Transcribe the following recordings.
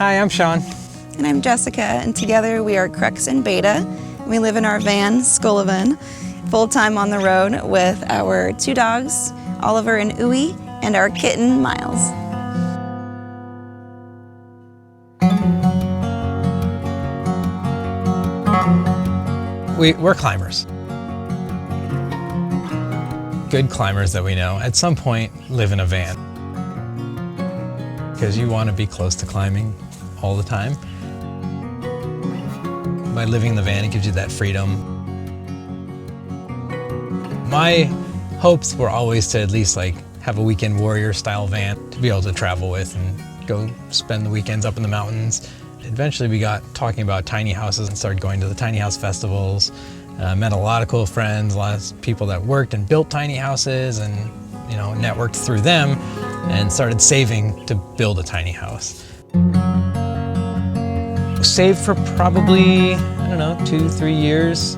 Hi, I'm Sean. And I'm Jessica, and together we are Crux and Beta. We live in our van, Scullivan, full-time on the road with our 2 dogs, Oliver and Uwe, and our kitten, Miles. We're climbers. Good climbers that we know, at some point, live in a van. Because you want to be close to climbing all the time. By living in the van, it gives you that freedom. My hopes were always to at least have a weekend warrior style van to be able to travel with and go spend the weekends up in the mountains. Eventually we got talking about tiny houses and started going to the tiny house festivals. Met a lot of cool friends, a lot of people that worked and built tiny houses, and networked through them and started saving to build a tiny house. Saved for probably, 2-3 years.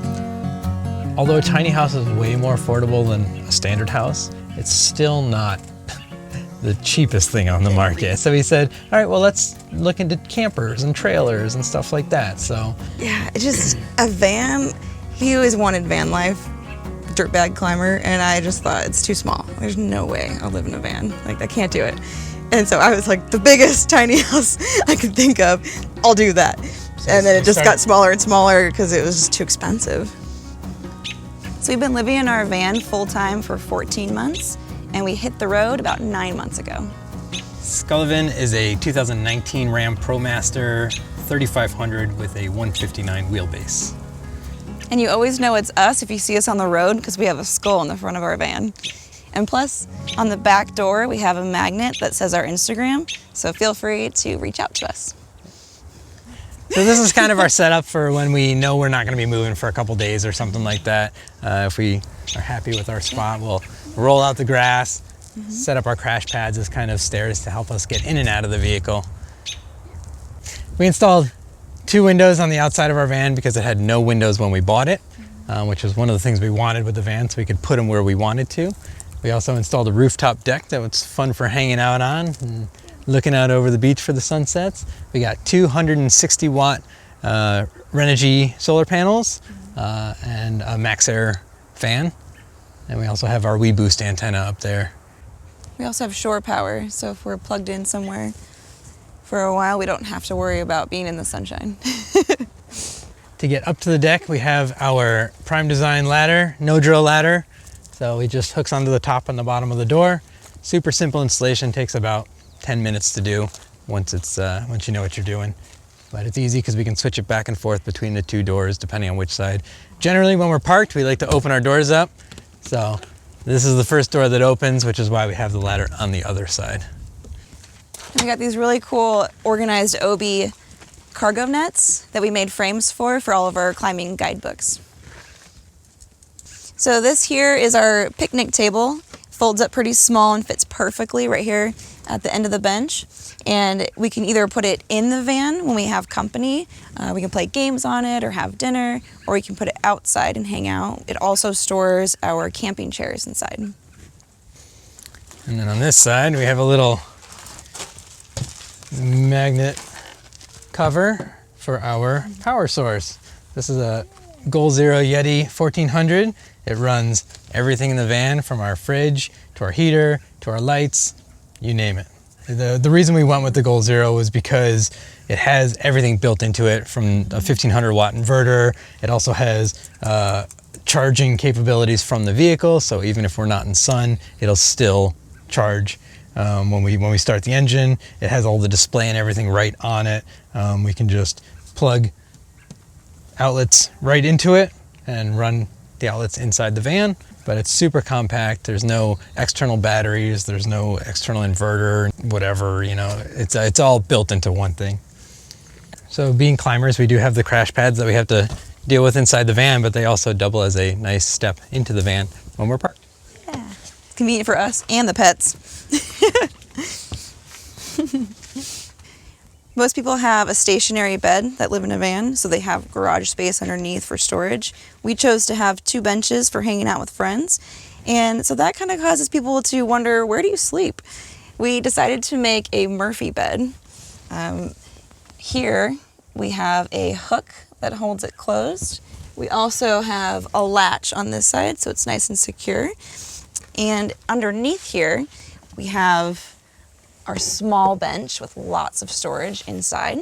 Although a tiny house is way more affordable than a standard house, it's still not the cheapest thing on the market. So we said, all right, well, let's look into campers and trailers and stuff like that. So yeah, it's just a van. He always wanted van life, dirtbag climber, and I just thought it's too small. There's no way I'll live in a van. I can't do it. And so I was like, the biggest tiny house I could think of, I'll do that. And then it just got smaller and smaller because it was just too expensive. So we've been living in our van full-time for 14 months, and we hit the road about 9 months ago. Scullivan is a 2019 Ram Promaster 3500 with a 159 wheelbase. And you always know it's us if you see us on the road because we have a skull in the front of our van. And plus, on the back door, we have a magnet that says our Instagram, so feel free to reach out to us. So this is kind of our setup for when we know we're not going to be moving for a couple days or something like that. If we are happy with our spot, we'll roll out the grass, set up our crash pads as kind of stairs to help us get in and out of the vehicle. We installed 2 windows on the outside of our van because it had no windows when we bought it, which was one of the things we wanted with the van, so we could put them where we wanted to. We also installed a rooftop deck that was fun for hanging out on and looking out over the beach for the sunsets. We got 260 watt Renogy solar panels and a Max Air fan. And we also have our WeBoost antenna up there. We also have shore power, so if we're plugged in somewhere for a while, we don't have to worry about being in the sunshine. To get up to the deck, we have our Prime Design ladder, no drill ladder. So it just hooks onto the top and the bottom of the door. Super simple installation, takes about 10 minutes to do once you know what you're doing. But it's easy because we can switch it back and forth between the 2 doors depending on which side. Generally when we're parked, we like to open our doors up. So this is the first door that opens, which is why we have the ladder on the other side. And we got these really cool organized OB cargo nets that we made frames for all of our climbing guidebooks. So this here is our picnic table. Folds up pretty small and fits perfectly right here at the end of the bench. And we can either put it in the van when we have company, we can play games on it or have dinner, or we can put it outside and hang out. It also stores our camping chairs inside. And then on this side, we have a little magnet cover for our power source. This is a Goal Zero Yeti 1400. It runs everything in the van from our fridge to our heater to our lights, you name it. The reason we went with the Goal Zero was because it has everything built into it from a 1500 watt inverter. It also has charging capabilities from the vehicle, so even if we're not in sun, it'll still charge when we start the engine. It has all the display and everything right on it. We can just plug outlets right into it and run the outlets inside the van, but it's super compact. There's no external batteries, there's no external inverter, whatever, it's all built into one thing. So being climbers, we do have the crash pads that we have to deal with inside the van, but they also double as a nice step into the van when we're parked. Yeah, it's convenient for us and the pets. Most people have a stationary bed that live in a van, so they have garage space underneath for storage. We chose to have 2 benches for hanging out with friends, and so that kind of causes people to wonder, where do you sleep? We decided to make a Murphy bed. here we have a hook that holds it closed. We also have a latch on this side, so it's nice and secure. And underneath here, we have our small bench with lots of storage inside.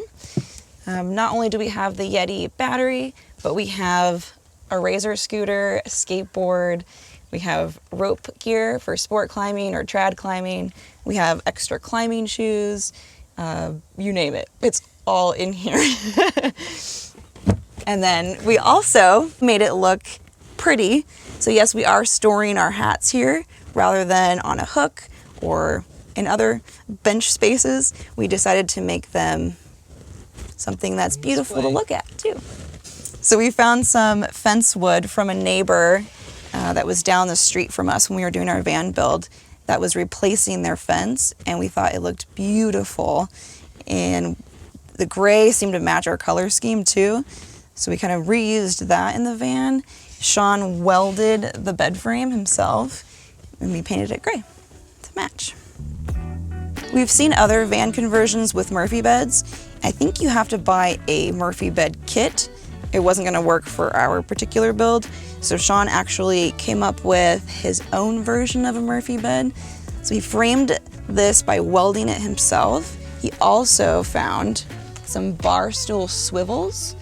Not only do we have the Yeti battery, but we have a razor scooter, a skateboard, we have rope gear for sport climbing or trad climbing, we have extra climbing shoes, you name it. It's all in here. And then we also made it look pretty. So yes, we are storing our hats here rather than on a hook or in other bench spaces. We decided to make them something that's beautiful to look at too. So we found some fence wood from a neighbor that was down the street from us when we were doing our van build that was replacing their fence, and we thought it looked beautiful. And the gray seemed to match our color scheme too. So we kind of reused that in the van. Shawn welded the bed frame himself, and we painted it gray to match. We've seen other van conversions with Murphy beds. I think you have to buy a Murphy bed kit. It wasn't gonna work for our particular build, so Shawn actually came up with his own version of a Murphy bed. So he framed this by welding it himself. He also found some bar stool swivels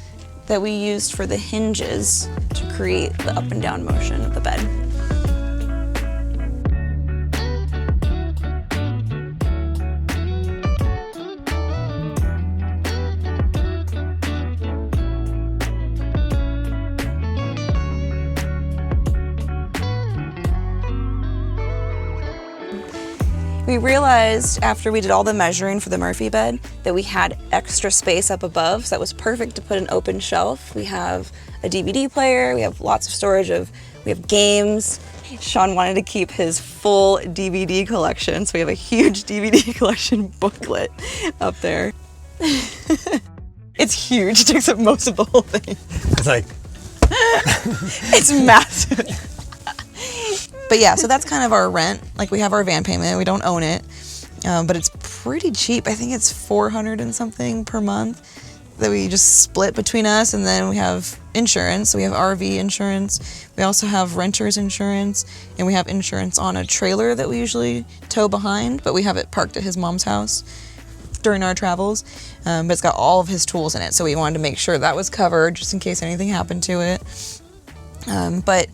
that we used for the hinges to create the up and down motion of the bed. We realized after we did all the measuring for the Murphy bed that we had extra space up above, so that was perfect to put an open shelf. We have a DVD player, we have lots of storage we have games. Shawn wanted to keep his full DVD collection, so we have a huge DVD collection booklet up there. It's huge, it takes up most of the whole thing. It's like... It's massive. But yeah, so that's kind of our rent. Like, we have our van payment, we don't own it, but it's pretty cheap. I think it's $400 and something per month that we just split between us, and then we have insurance. So we have RV insurance, we also have renter's insurance, and we have insurance on a trailer that we usually tow behind, but we have it parked at his mom's house during our travels. But it's got all of his tools in it, so we wanted to make sure that was covered just in case anything happened to it. But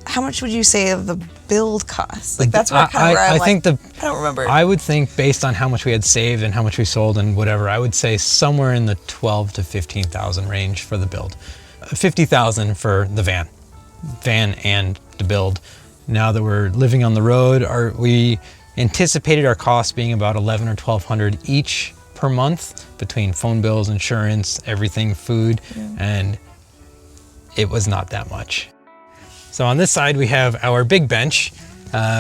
how much would you say of the build costs? Like, that's what kind of where I don't remember. I would think based on how much we had saved and how much we sold and whatever, I would say somewhere in the 12 to 15,000 range for the build. 50,000 for the van and the build. Now that we're living on the road, we anticipated our costs being about 11 or 1,200 each per month between phone bills, insurance, everything, food, and it was not that much. So on this side, we have our big bench,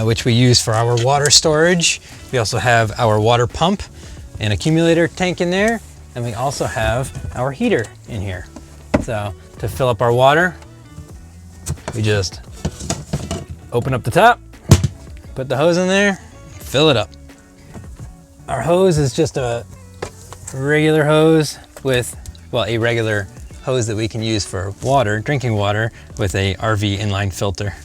which we use for our water storage. We also have our water pump and accumulator tank in there. And we also have our heater in here. So to fill up our water, we just open up the top, put the hose in there, fill it up. Our hose is just a regular hose with, well, a regular hose that we can use for water, drinking water, with a RV inline filter.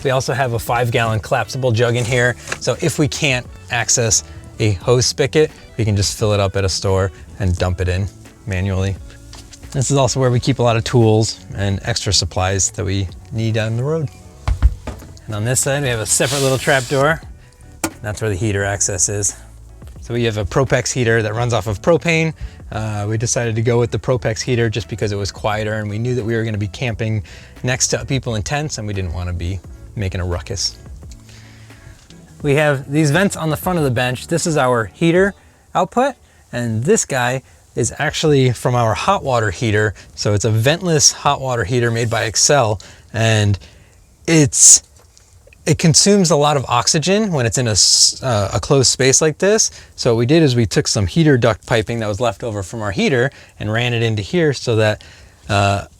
We also have a 5-gallon collapsible jug in here, so if we can't access a hose spigot, we can just fill it up at a store and dump it in manually. This is also where we keep a lot of tools and extra supplies that we need on the road. And on this side, we have a separate little trap door. That's where the heater access is. So we have a Propex heater that runs off of propane. We decided to go with the Propex heater just because it was quieter, and we knew that we were going to be camping next to people in tents, and we didn't want to be making a ruckus. We have these vents on the front of the bench. This is our heater output, and this guy is actually from our hot water heater. So it's a ventless hot water heater made by Excel, and it consumes a lot of oxygen when it's in a closed space like this. So what we did is we took some heater duct piping that was left over from our heater and ran it into here so that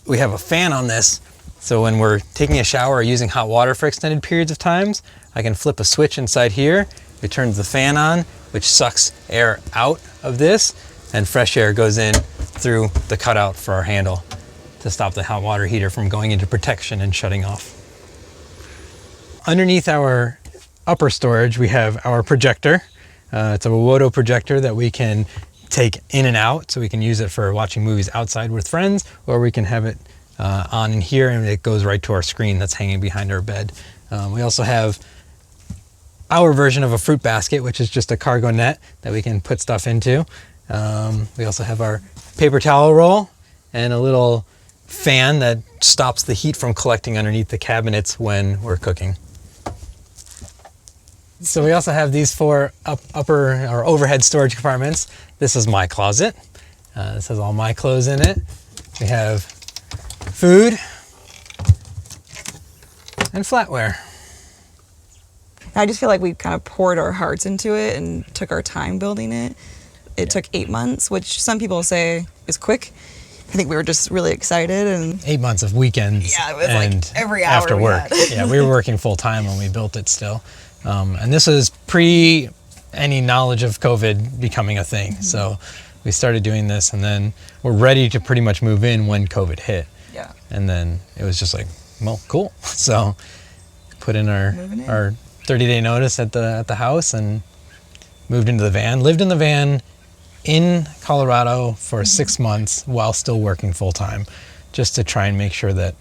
we have a fan on this. So when we're taking a shower or using hot water for extended periods of times, I can flip a switch inside here. It turns the fan on, which sucks air out of this. and fresh air goes in through the cutout for our handle to stop the hot water heater from going into protection and shutting off. Underneath our upper storage, we have our projector. It's a Wodo projector that we can take in and out, so we can use it for watching movies outside with friends, or we can have it on in here and it goes right to our screen that's hanging behind our bed. We also have our version of a fruit basket, which is just a cargo net that we can put stuff into. We also have our paper towel roll and a little fan that stops the heat from collecting underneath the cabinets when we're cooking. So we also have these 4 upper or overhead storage compartments. This is my closet. This has all my clothes in it. We have food and flatware. I just feel like we kind of poured our hearts into it and took our time building it. It took 8 months, which some people say is quick. I think we were just really excited. And 8 months of weekends. Yeah, it was and like every hour after work. Yeah, we were working full time when we built it still. And this was pre any knowledge of COVID becoming a thing. So we started doing this, and then we're ready to pretty much move in when COVID hit. Yeah. And then it was just like, well, cool. So put in our 30-day notice at the house and moved into the van. Lived in the van in Colorado for 6 months while still working full time, just to try and make sure that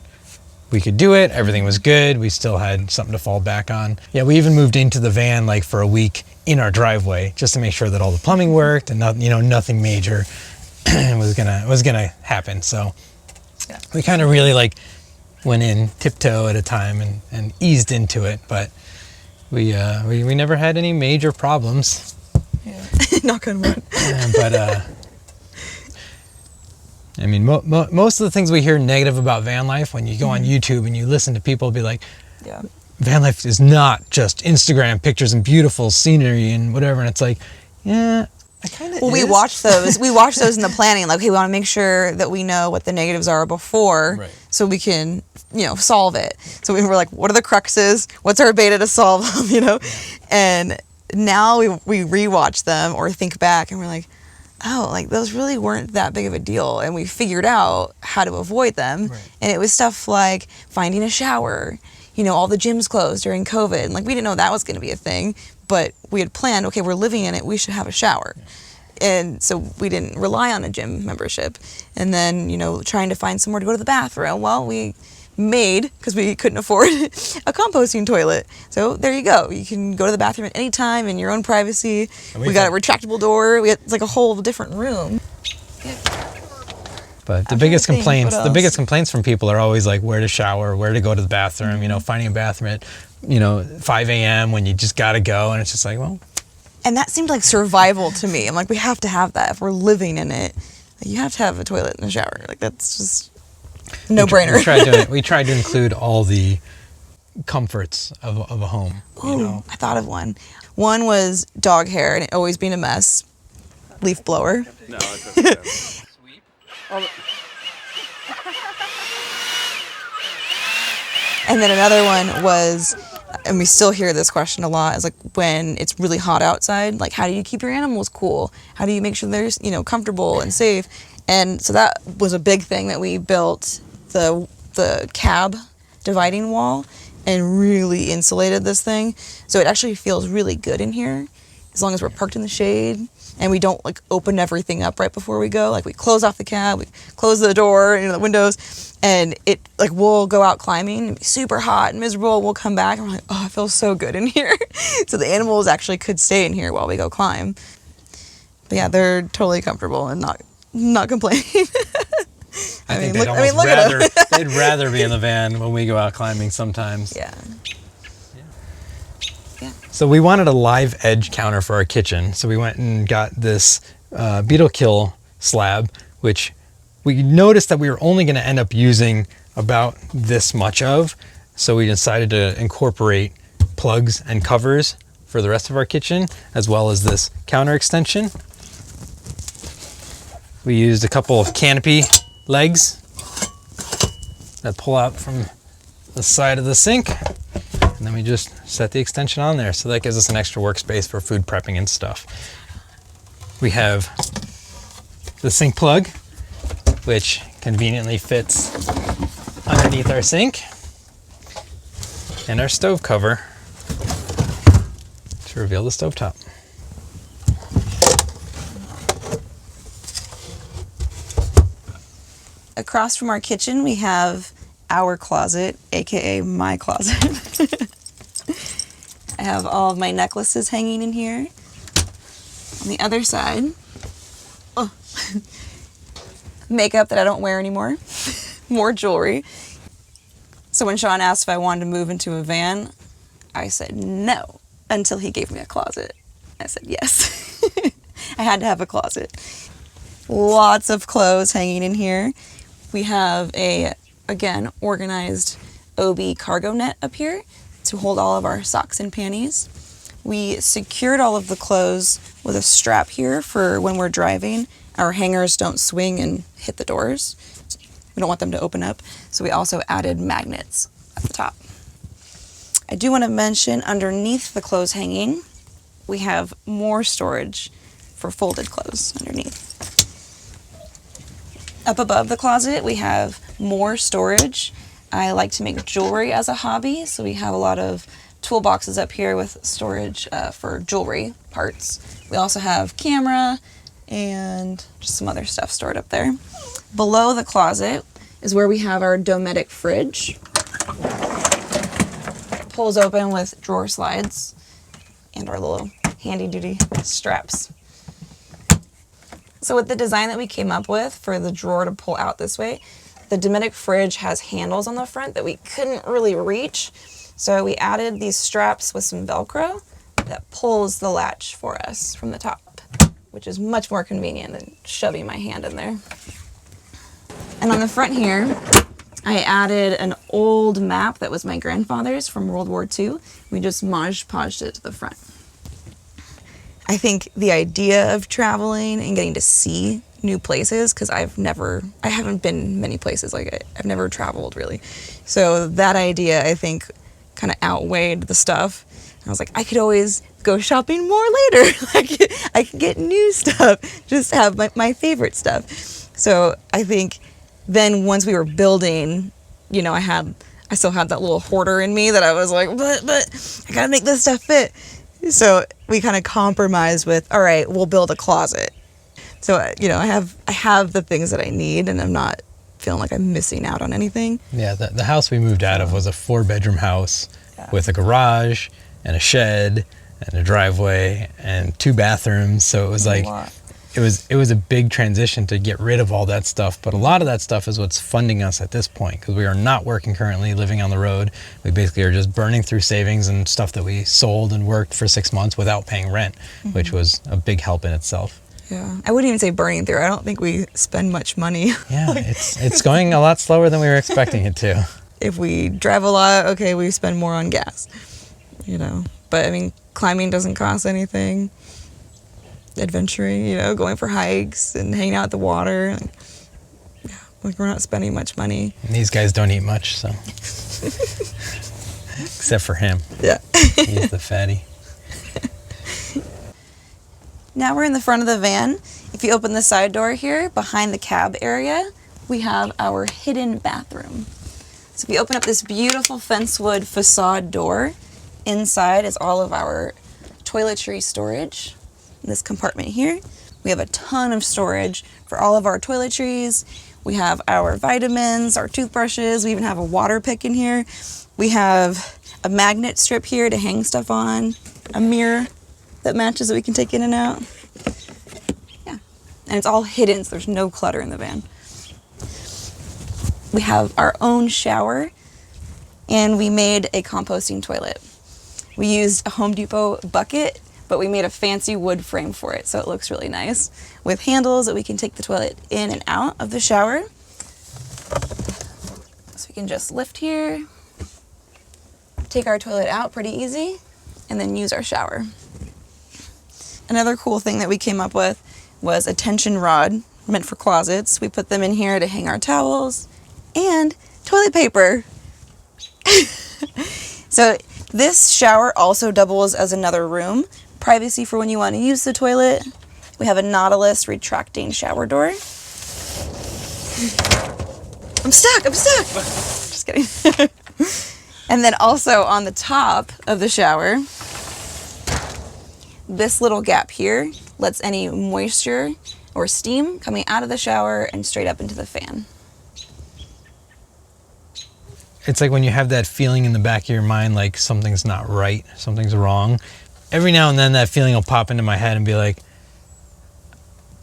we could do it. Everything was good. We still had something to fall back on. Yeah, we even moved into the van like for a week in our driveway just to make sure that all the plumbing worked and nothing major was gonna happen. So yeah, we kind of really like went in tiptoe at a time and eased into it, but we never had any major problems. Yeah. Knock on wood. But I mean, most of the things we hear negative about van life, when you go on YouTube and you listen to people be like, yeah, van life is not just Instagram pictures and beautiful scenery and whatever. And it's like, yeah, I kind of. Well, we watch those. We watch those in the planning. Like, okay, we want to make sure that we know what the negatives are before, right, so we can, solve it. So we were like, what are the cruxes? What's our beta to solve them? And now we rewatch them or think back, and we're like, oh, like those really weren't that big of a deal, and we figured out how to avoid them. Right. And it was stuff like finding a shower. All the gyms closed during COVID, and like we didn't know that was going to be a thing, but we had planned, okay, we're living in it, we should have a shower. Yeah. And so we didn't rely on a gym membership. And then, trying to find somewhere to go to the bathroom. Well, we made, because we couldn't afford, a composting toilet. So there you go. You can go to the bathroom at any time in your own privacy. We got a retractable door. It's like a whole different room. But the biggest complaints from people are always like where to shower, where to go to the bathroom, finding a bathroom at, 5 a.m. when you just got to go. And it's just like, well. And that seemed like survival to me. I'm like, we have to have that. If we're living in it, you have to have a toilet and a shower. Like, that's just no-brainer. We tried to include all the comforts of a home. Ooh, I thought of one. One was dog hair and it always being a mess. Leaf blower. No, it's okay. Sweep. And then another one was, and we still hear this question a lot, is like when it's really hot outside, like how do you keep your animals cool? How do you make sure they're comfortable and safe? And so that was a big thing that we built, the cab dividing wall, and really insulated this thing. So it actually feels really good in here as long as we're parked in the shade and we don't like open everything up right before we go. Like we close off the cab, we close the door, the windows, and it like we'll go out climbing and be super hot and miserable. We'll come back and we're like, oh, it feels so good in here. So the animals actually could stay in here while we go climb. But yeah, they're totally comfortable and not complaining. I think they'd rather be in the van when we go out climbing sometimes. Yeah. So we wanted a live edge counter for our kitchen. So we went and got this beetle kill slab, which we noticed that we were only going to end up using about this much of. So we decided to incorporate plugs and covers for the rest of our kitchen, as well as this counter extension. We used a couple of canopy legs that pull out from the side of the sink. And then we just set the extension on there. So that gives us an extra workspace for food prepping and stuff. We have the sink plug, which conveniently fits underneath our sink, and our stove cover to reveal the stovetop. Across from our kitchen, we have our closet, aka my closet. I have all of my necklaces hanging in here. On the other side, makeup that I don't wear anymore, more jewelry. So when Shawn asked if I wanted to move into a van, I said no, until he gave me a closet. I said yes. I had to have a closet. Lots of clothes hanging in here. We have a, again, organized OB cargo net up here to hold all of our socks and panties. We secured all of the clothes with a strap here for when we're driving. Our hangers don't swing and hit the doors. We don't want them to open up. So we also added magnets at the top. I do want to mention underneath the clothes hanging, we have more storage for folded clothes underneath. Up above the closet, we have more storage. I like to make jewelry as a hobby, so we have a lot of toolboxes up here with storage for jewelry parts. We also have camera and just some other stuff stored up there. Below the closet is where we have our Nomadic fridge. Pulls open with drawer slides and our little handy duty straps. So with the design that we came up with for the drawer to pull out this way, the Nomadic fridge has handles on the front that we couldn't really reach. So we added these straps with some Velcro that pulls the latch for us from the top, which is much more convenient than shoving my hand in there. And on the front here, I added an old map that was my grandfather's from World War II. We just Mod Podged it to the front. I think the idea of traveling and getting to see new places, because I haven't been many places, like I've never traveled really. So that idea, I think, kind of outweighed the stuff. And I was like, I could always go shopping more later. I could get new stuff, just have my favorite stuff. So I think then once we were building, you know, I still had that little hoarder in me that I was like, but I gotta make this stuff fit. So we kind of compromised with, all right, we'll build a closet. So, you know, I have the things that I need, and I'm not feeling like I'm missing out on anything. Yeah, the house we moved out of was a 4-bedroom house with a garage and a shed and a driveway and 2 bathrooms. So it was like, it was a big transition to get rid of all that stuff. But a lot of that stuff is what's funding us at this point, because we are not working currently, living on the road. We basically are just burning through savings and stuff that we sold and worked for 6 months without paying rent, which was a big help in itself. Yeah, I wouldn't even say burning through. I don't think we spend much money. Yeah, it's going a lot slower than we were expecting it to. If we drive a lot, okay, we spend more on gas, you know. But I mean, climbing doesn't cost anything. Adventuring, you know, going for hikes and hanging out at the water. Like we're not spending much money. And these guys don't eat much, so. Except for him. Yeah. He's the fatty. Now we're in the front of the van. If you open the side door here, behind the cab area, we have our hidden bathroom. So if you open up this beautiful fencewood facade door, inside is all of our toiletry storage. In this compartment here, we have a ton of storage for all of our toiletries. We have our vitamins, our toothbrushes. We even have a water pick in here. We have a magnet strip here to hang stuff on, a mirror that matches that we can take in and out. Yeah, and it's all hidden, so there's no clutter in the van. We have our own shower, and we made a composting toilet. We used a Home Depot bucket, but we made a fancy wood frame for it, so it looks really nice, with handles that we can take the toilet in and out of the shower. So we can just lift here, take our toilet out pretty easy, and then use our shower. Another cool thing that we came up with was a tension rod meant for closets. We put them in here to hang our towels and toilet paper. So this shower also doubles as another room. Privacy for when you want to use the toilet we have a Nautilus retracting shower door. I'm stuck. Just kidding. And then also on the top of the shower, this little gap here lets any moisture or steam coming out of the shower and straight up into the fan. It's like when you have that feeling in the back of your mind, like something's not right, something's wrong. Every now and then that feeling will pop into my head and be like,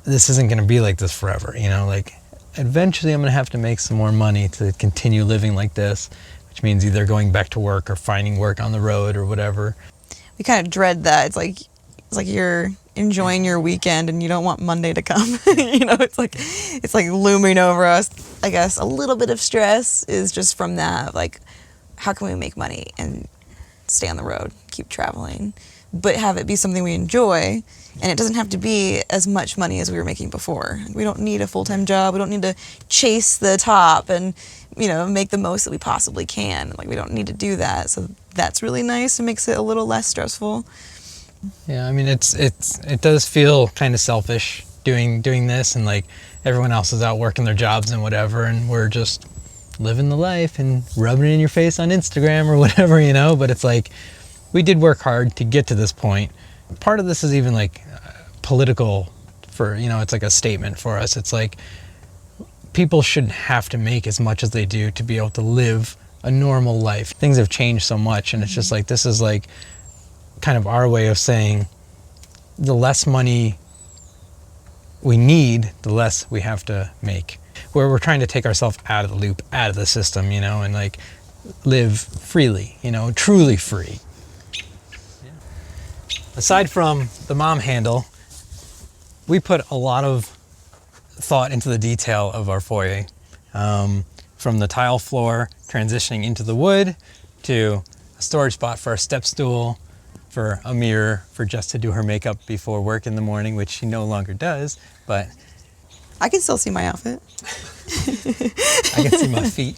this isn't gonna be like this forever, you know, like eventually I'm gonna have to make some more money to continue living like this, which means either going back to work or finding work on the road or whatever. We kind of dread that. It's like you're enjoying your weekend and you don't want Monday to come. You know, it's like looming over us. I guess a little bit of stress is just from that, like, how can we make money and stay on the road, keep traveling, but have it be something we enjoy, and it doesn't have to be as much money as we were making before. We don't need a full-time job. We don't need to chase the top and, you know, make the most that we possibly can. Like, we don't need to do that. So that's really nice. It makes it a little less stressful. Yeah, I mean, it does feel kind of selfish doing this, and like everyone else is out working their jobs and whatever, and we're just living the life and rubbing it in your face on Instagram or whatever, you know. But it's like, we did work hard to get to this point. Part of this is even like political for, you know, it's like a statement for us. It's like, people shouldn't have to make as much as they do to be able to live a normal life. Things have changed so much, and it's just like, this is like kind of our way of saying the less money we need, the less we have to make. Where we're trying to take ourselves out of the loop, out of the system, you know, and like live freely, you know, truly free. Yeah. Aside from the mom handle, we put a lot of thought into the detail of our foyer. From the tile floor transitioning into the wood to a storage spot for our step stool, for a mirror for Jess to do her makeup before work in the morning, which she no longer does, but I can still see my outfit. I can see my feet.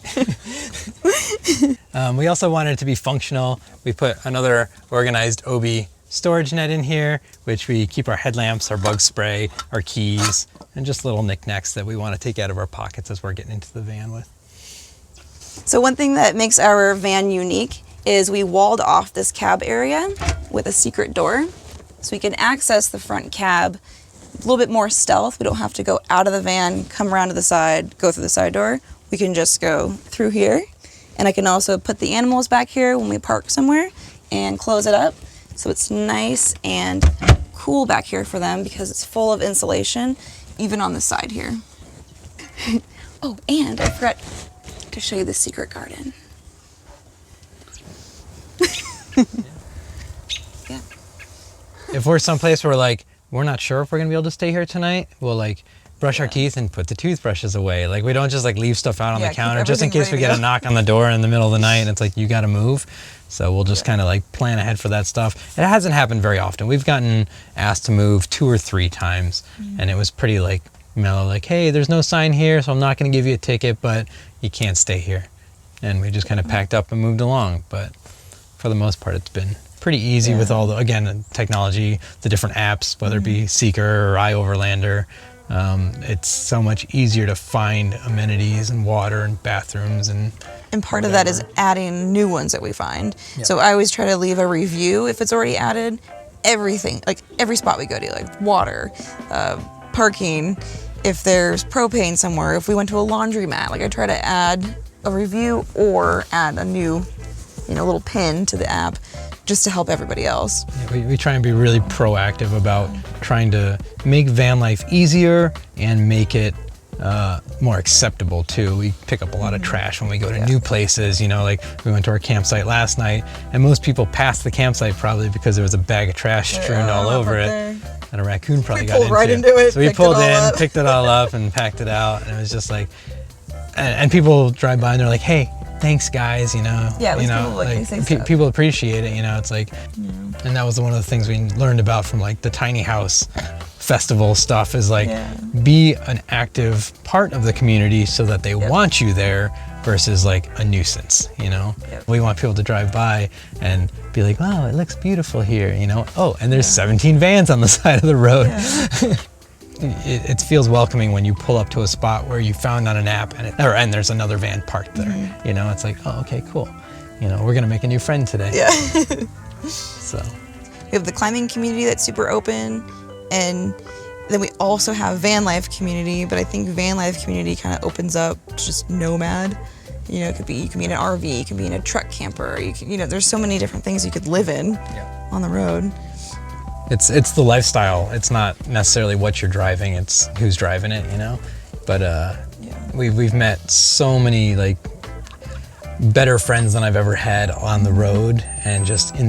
We also wanted it to be functional. We put another organized Obi storage net in here, which we keep our headlamps, our bug spray, our keys, and just little knickknacks that we want to take out of our pockets as we're getting into the van with. So one thing that makes our van unique is we walled off this cab area with a secret door, so we can access the front cab a little bit more stealth. We don't have to go out of the van, come around to the side, go through the side door. We can just go through here. And I can also put the animals back here when we park somewhere and close it up, so it's nice and cool back here for them because it's full of insulation, even on the side here. Oh, and I forgot to show you the secret garden. Yeah. If we're someplace where like we're not sure if we're gonna be able to stay here tonight, we'll like brush our teeth and put the toothbrushes away. Like, we don't just like leave stuff out on the counter just in case we get a knock on the door in the middle of the night and it's like, you gotta move. So we'll just kind of like plan ahead for that stuff. It hasn't happened very often. We've gotten asked to move 2 or 3 times, and it was pretty like mellow, like, hey, there's no sign here, so I'm not gonna give you a ticket, but you can't stay here. And we just kind of packed up and moved along. But for the most part, it's been pretty easy with all the, again, technology, the different apps, whether it be Seeker or iOverlander. It's so much easier to find amenities and water and bathrooms and part of that is adding new ones that we find. Yep. So I always try to leave a review if it's already added. Everything, like every spot we go to, like water, parking, if there's propane somewhere, if we went to a laundromat, like I try to add a review or add a new, you know, little pin to the app just to help everybody else. Yeah, we try and be really proactive about trying to make van life easier and make it more acceptable too. We pick up a lot of trash when we go to new places, you know, like we went to our campsite last night and most people passed the campsite probably because there was a bag of trash strewn all over it. And a raccoon probably got right into it. So we pulled in, picked it all up and packed it out, and it was just like, and people drive by and they're like, hey, thanks guys, you know. Yeah, you know, like, people appreciate it, you know. It's like, and that was one of the things we learned about from like the tiny house festival stuff is like, be an active part of the community so that they want you there versus like a nuisance, you know. We want people to drive by and be like, wow, it looks beautiful here, you know. Oh, and there's 17 vans on the side of the road. it feels welcoming when you pull up to a spot where you found on an app and there's another van parked there. Mm-hmm. You know, it's like, oh, okay, cool. You know, we're gonna make a new friend today. Yeah. So We have the climbing community that's super open, and then we also have van life community, but I think van life community kind of opens up to just nomad. You know, you can be in an RV, you can be in a truck camper, there's so many different things you could live in on the road. it's the lifestyle. It's not necessarily what you're driving, it's who's driving it, you know? But we've met so many like better friends than I've ever had on the road, and just in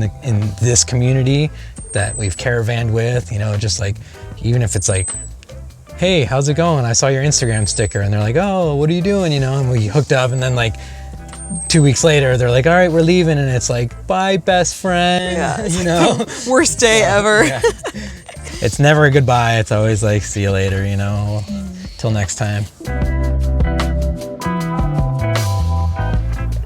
this community that we've caravanned with, you know, just like, even if it's like, hey, how's it going? I saw your Instagram sticker, and they're like, oh, what are you doing? You know, and we hooked up, and then like 2 weeks later, they're like, all right, we're leaving, and it's like, bye, best friend. Yeah. You know, Worst day ever. yeah. It's never a goodbye. It's always like, see you later. You know, till next time.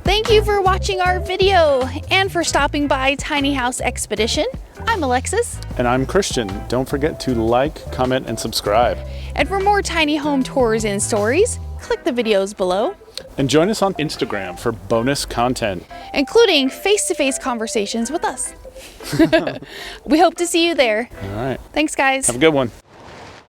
Thank you for watching our video and for stopping by Tiny House Expedition. I'm Alexis. And I'm Christian. Don't forget to like, comment, and subscribe. And for more tiny home tours and stories, click the videos below. And join us on Instagram for bonus content, including face-to-face conversations with us. We hope to see you there. All right. Thanks, guys. Have a good one.